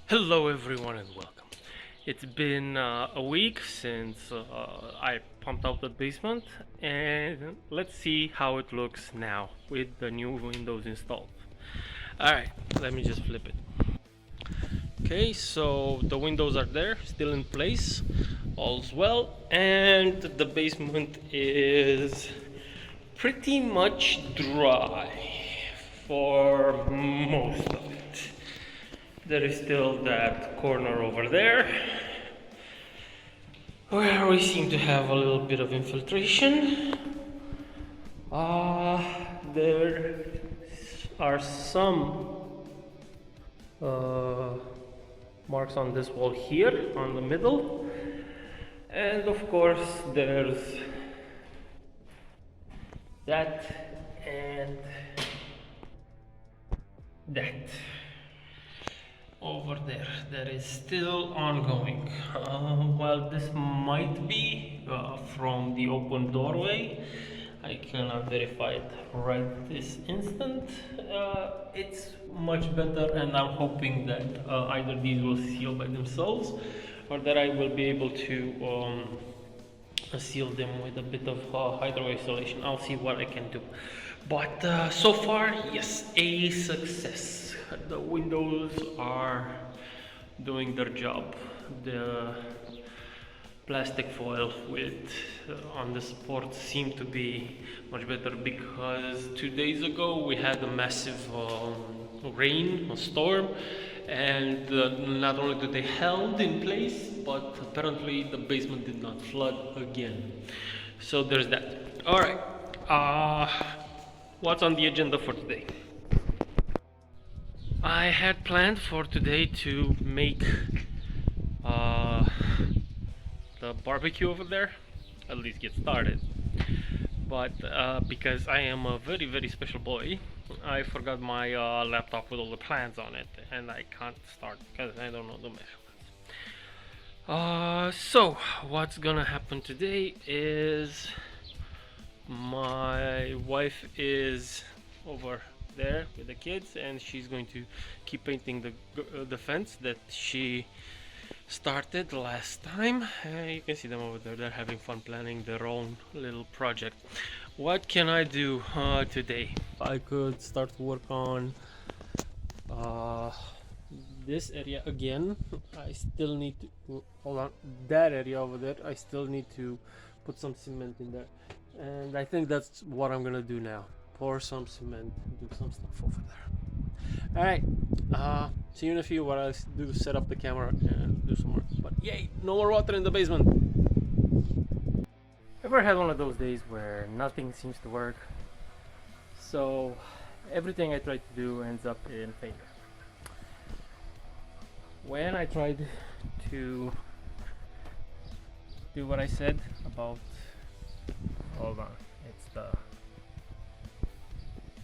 Hello, everyone, and welcome. It's been a week since I pumped out the basement, and let's see how it looks now with the new Windows installed. Alright, let me just flip it. Okay, so the windows are there, still in place, all's well, and the basement is pretty much dry for most of it. There is still that corner over there where we seem to have a little bit of infiltration. There are some uh, marks on this wall here on the middle, and of course there's that and that over there that is still ongoing. Well, this might be from the open doorway. I cannot verify it right this instant. It's much better, and I'm hoping that either these will seal by themselves or that I will be able to seal them with a bit of hydro isolation. I'll see what I can do. But so far, yes, a success. The windows are doing their job. The plastic foil with on the support seemed to be much better because 2 days ago we had a massive rain, a storm, and not only did they held in place, but apparently the basement did not flood again. So there's that. All right. What's on the agenda for today? I had planned for today to make uh, the barbecue over there, at least get started. But because I am a very, very special boy, I forgot my laptop with all the plans on it, and I can't start because I don't know the measurements. So what's gonna happen today is my wife is over there with the kids, and she's going to keep painting the fence that she started last time. You can see them over there. They're having fun planning their own little project. What can I do today? I could start to work on uh, this area again. I still need to hold on. That area over there, I still need to put some cement in there, and I think that's what I'm gonna do now. Pour some cement, do some stuff over there. All right. See you in a few while I do set up the camera and do some work. But yay, no more water in the basement. Ever had one of those days where nothing seems to work? So everything I try to do ends up in failure. When I tried to do what I said about, hold on, it's the,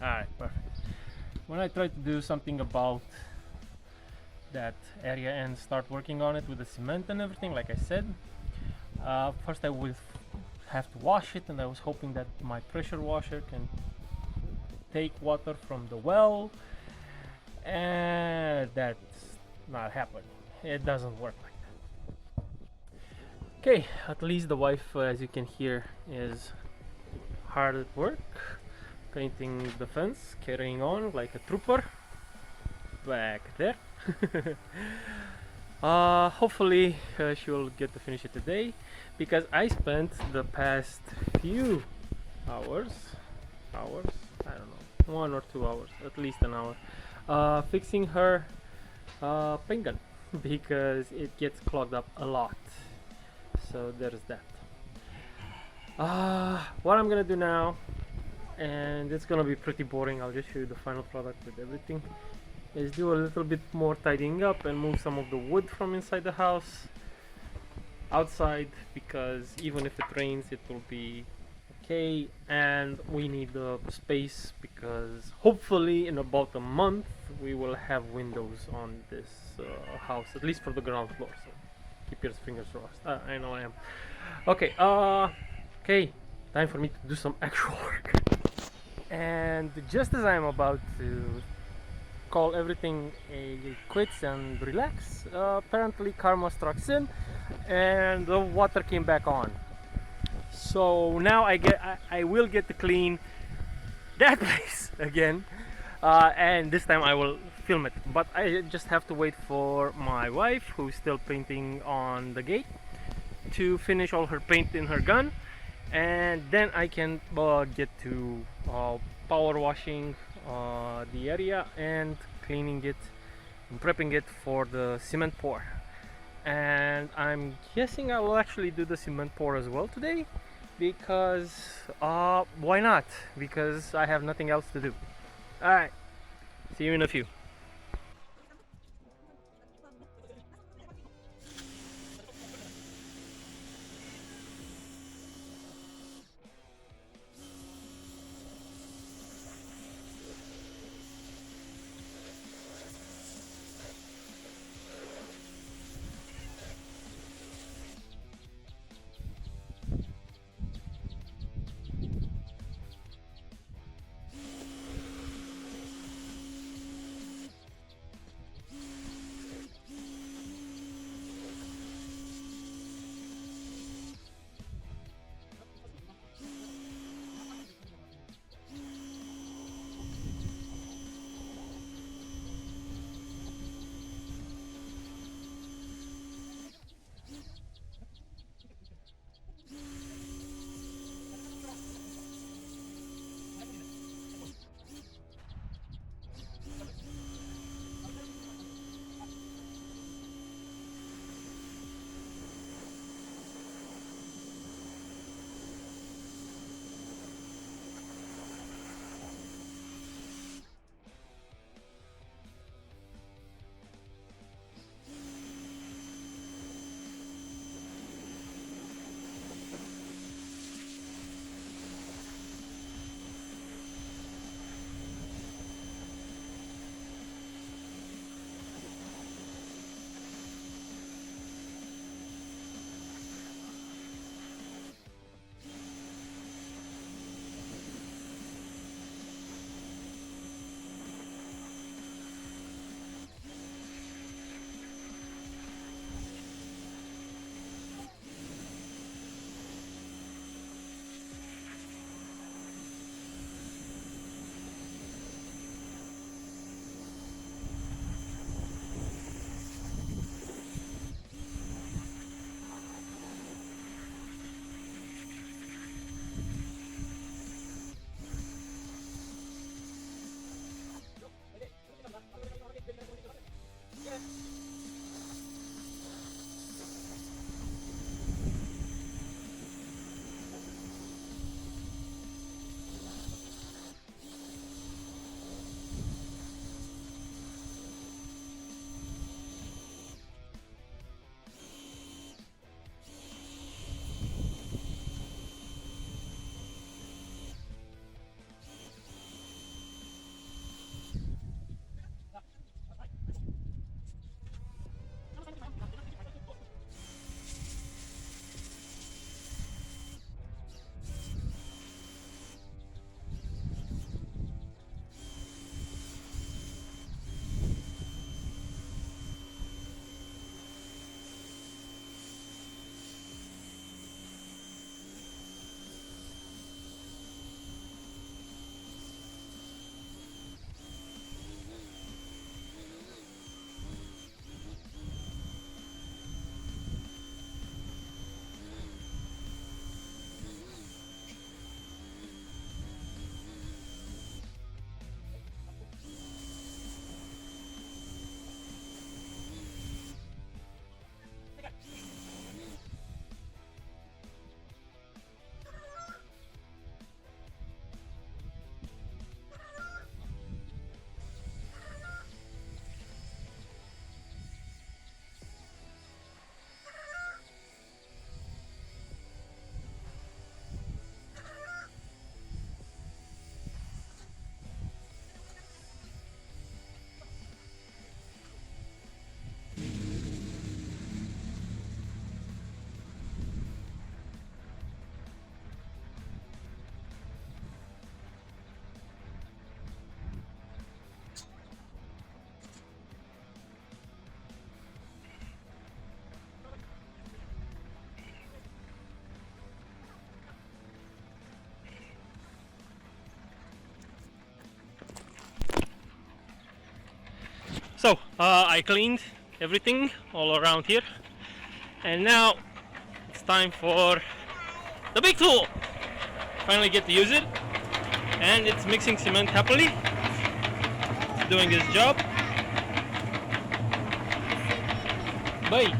alright, perfect. When I tried to do something about that area and start working on it with the cement and everything, like I said, first I will have to wash it, and I was hoping that my pressure washer can take water from the well, and that's not happening. It doesn't work like that. Okay, at least the wife, as you can hear, is hard at work painting the fence, carrying on like a trooper back there. Hopefully she will get to finish it today, because I spent the past few hours, I don't know, 1 or 2 hours, at least an hour, fixing her paint gun because it gets clogged up a lot. So there's that. What I'm gonna do now, and it's gonna be pretty boring, I'll just show you the final product with everything, is do a little bit more tidying up and move some of the wood from inside the house outside, because even if it rains it will be okay, and we need the space because hopefully in about a month we will have windows on this house, at least for the ground floor. So keep your fingers crossed. I know I am. Okay, okay, time for me to do some actual work. And just as I'm about to call everything quits and relax, apparently karma strikes in, and the water came back on. So now I will get to clean that place again, and this time I will film it. But I just have to wait for my wife, who's still painting on the gate, to finish all her paint in her gun, and then I can get to power washing the area and cleaning it and prepping it for the cement pour. And I'm guessing I will actually do the cement pour as well today, because why not? Because I have nothing else to do. Alright, see you in a few. So I cleaned everything all around here, and now it's time for the big tool. Finally get to use it, and it's mixing cement happily. It's doing its job. Băi,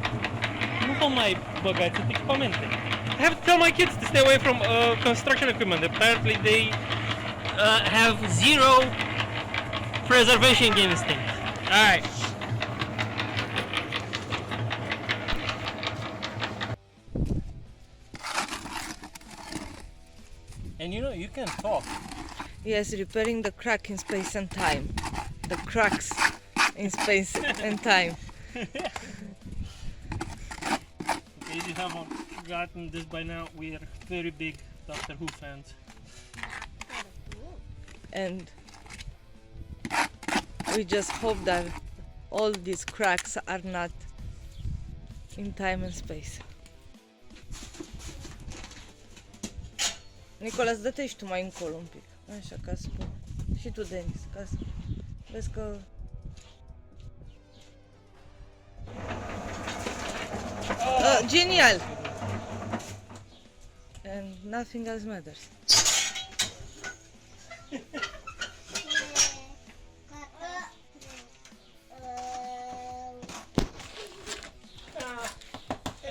nu vă mai băgați în echipamente. I have to tell my kids to stay away from construction equipment. Apparently they have zero preservation instinct. Alright. And you know, you can talk. Yes, repairing the crack in space and time. The cracks in space and time. If you haven't gotten this by now, we are very big Doctor Who fans. And we just hope that all these cracks are not in time and space. Nicolas, dă-te și tu mai încolo un pic. Așa, ca să spun. Și tu, Denis, ca să vezi că... Genial! And nothing else matters.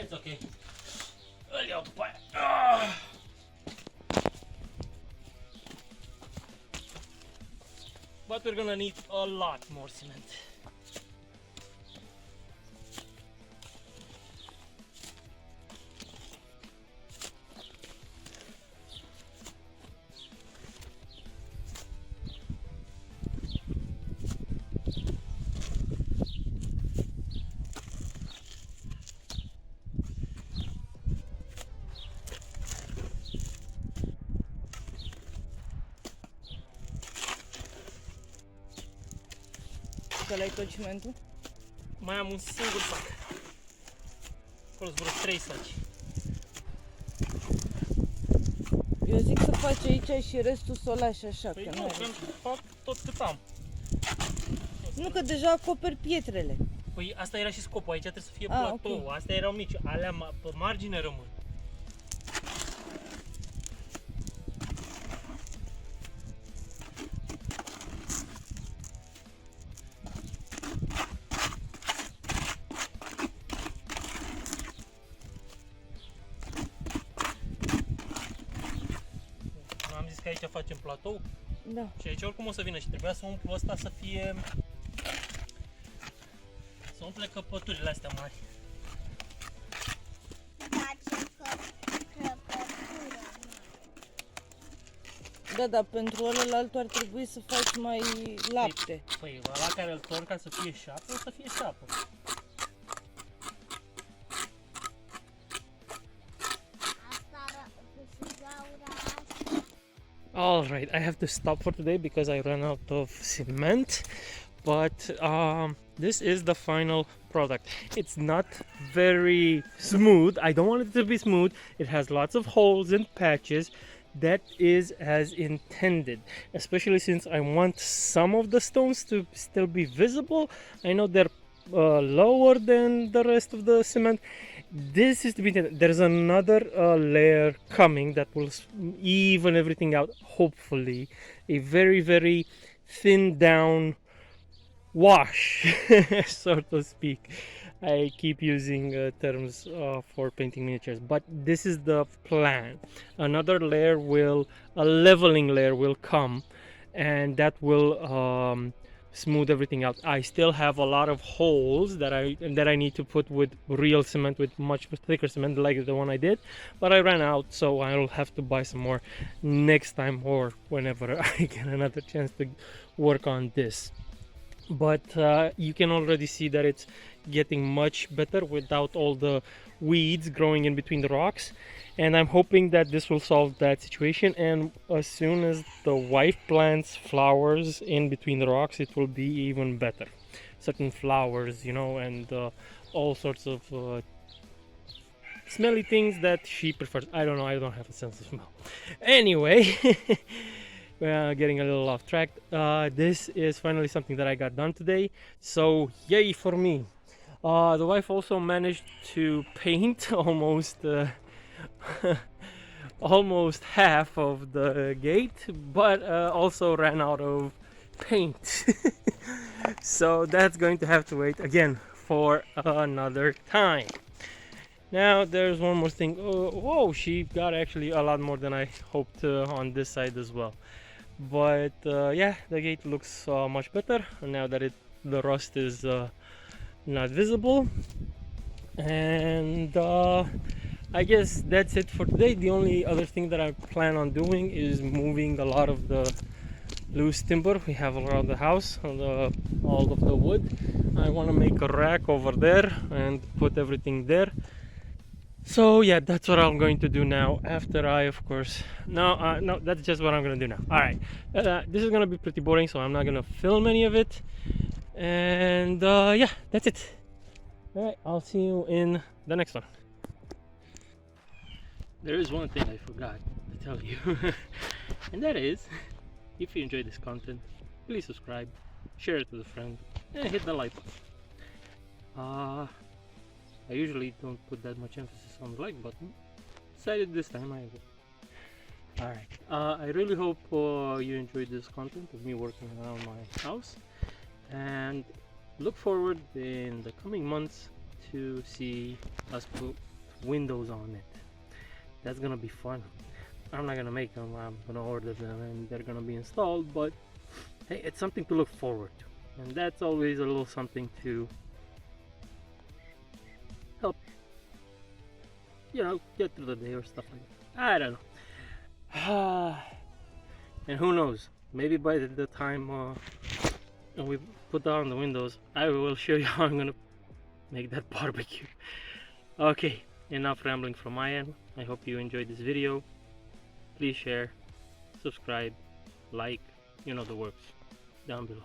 It's okay. Ah. But we're gonna need a lot more cement. Că l-ai tot cimentul? Mai am un singur sac. Acolo sunt vreo 3 saci. Eu zic să faci aici și restul să o lași așa. Păi că nu, n-are că rost. fac tot cât am. Nu, că deja acoperi pietrele. Păi asta era și scopul, aici trebuie să fie Ah, platou. ok. Astea erau mici, alea pe margine rămân. Am zis că aici facem platou Da. și aici oricum o să vină și trebuia să umplu ăsta să fie... să umple căpăturile astea mari. Da, dar pentru ălălalt ar trebui să faci mai lapte. Păi ăla care îl torn ca să fie șapă, o să fie șapă. All right, I have to stop for today because I ran out of cement, but this is the final product. It's not very smooth. I don't want it to be smooth. It has lots of holes and patches. That is as intended, especially since I want some of the stones to still be visible. I know they're lower than the rest of the cement. This is to be intended. There's another layer coming that will even everything out, hopefully. A very, very thin down wash, so to speak. I keep using terms for painting miniatures, but this is the plan. Another layer a leveling layer will come, and that will smooth everything out. I still have a lot of holes that I need to put with real cement, with much thicker cement like the one I did, but I ran out, so I'll have to buy some more next time or whenever I get another chance to work on this. But you can already see that it's getting much better without all the weeds growing in between the rocks, and I'm hoping that this will solve that situation. And as soon as the wife plants flowers in between the rocks, it will be even better. Certain flowers, you know, and all sorts of smelly things that she prefers. I don't know, I don't have a sense of smell. Anyway, getting a little off track. This is finally something that I got done today, so yay for me. The wife also managed to paint almost almost half of the gate, but also ran out of paint. So that's going to have to wait again for another time. Now there's one more thing. Whoa, she got actually a lot more than I hoped on this side as well. But yeah, the gate looks much better now that the rust is not visible. And I guess that's it for today. The only other thing that I plan on doing is moving a lot of the loose timber we have around the house, all of the wood. I want to make a rack over there and put everything there. So yeah, that's what I'm going to do now after I, of course, no, that's just what I'm going to do now. All right, this is going to be pretty boring, so I'm not going to film any of it. And yeah, that's it. All right, I'll see you in the next one. There is one thing I forgot to tell you, and that is, if you enjoyed this content, please subscribe, share it with a friend, and hit the like button. I usually don't put that much emphasis on the like button. Decided this time I will. Alright, I really hope you enjoyed this content of me working around my house, and look forward in the coming months to see us put windows on it. That's gonna be fun. I'm not gonna make them, I'm gonna order them and they're gonna be installed, but hey, it's something to look forward to, and that's always a little something to help, you know, get through the day or stuff like that. I don't know. And who knows, maybe by the time we put down the windows, I will show you how I'm gonna make that barbecue. Okay, enough rambling from my end. I hope you enjoyed this video. Please share, subscribe, like, you know the works down below.